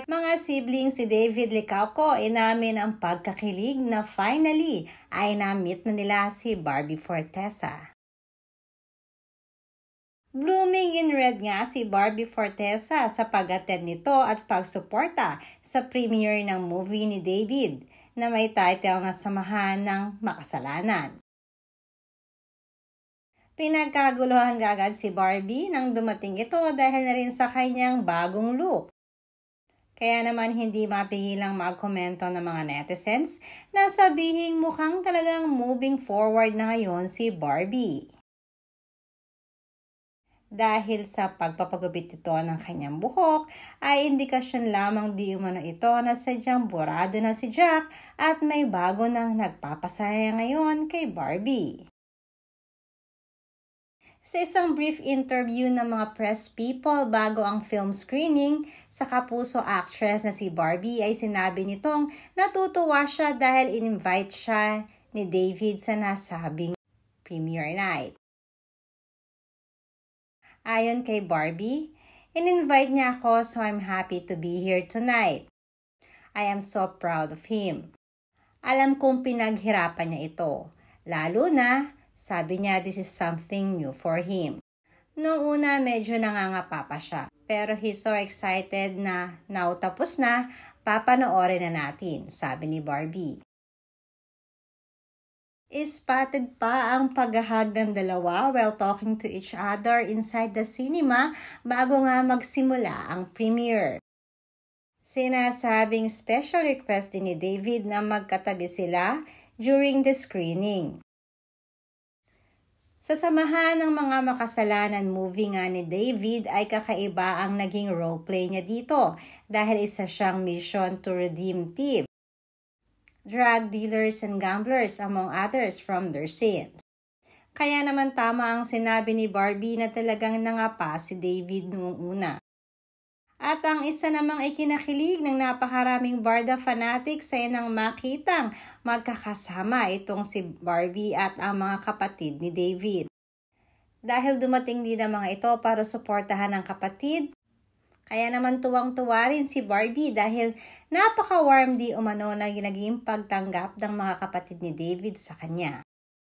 mga siblings si David Licauco, inamin ang pagkakilig na finally ay na-meet na nila si Barbie Forteza. Blooming in red nga si Barbie Forteza sa pag-attend nito at pagsuporta sa premiere ng movie ni David na may title na Samahan ng Makasalanan. Pinagkaguluhan agad si Barbie nang dumating ito dahil na rin sa kanyang bagong look. Kaya naman hindi mapigilang magkomento ng mga netizens na sabihing mukhang talagang moving forward na ngayon si Barbie. Dahil sa pagpapagupit ito ng kanyang buhok, ay indikasyon lamang di umano ito na sadyang burado na si Jack at may bago nang nagpapasaya ngayon kay Barbie. Sa isang brief interview ng mga press people bago ang film screening, sa kapuso actress na si Barbie ay sinabi nitong natutuwa siya dahil in-invite siya ni David sa nasabing premiere night. Ayon kay Barbie, in-invite niya ako so I'm happy to be here tonight. I am so proud of him. Alam kong pinaghirapan niya ito, lalo na sabi niya this is something new for him. Noong una medyo nangangapa pa siya, pero he's so excited na now tapos na, papanoorin na natin, sabi ni Barbie. Spotted pa ang paghahag ng dalawa while talking to each other inside the cinema bago nga magsimula ang premiere. Sinasabing special request din ni David na magkatabi sila during the screening. Sa Samahan ng Mga Makasalanan movie nga ni David ay kakaiba ang naging roleplay niya dito dahil isa siyang mission to redeem thieves, drug dealers and gamblers among others from their sins. Kaya naman tama ang sinabi ni Barbie na talagang nangapa si David noong una. At ang isa namang ikinakilig ng napakaraming Barda fanatics ay nang makitang magkakasama itong si Barbie at ang mga kapatid ni David. Dahil dumating din ang mga ito para suportahan ang kapatid, kaya naman tuwang-tuwa rin si Barbie dahil napaka-warm di umano na naging pagtanggap ng mga kapatid ni David sa kanya.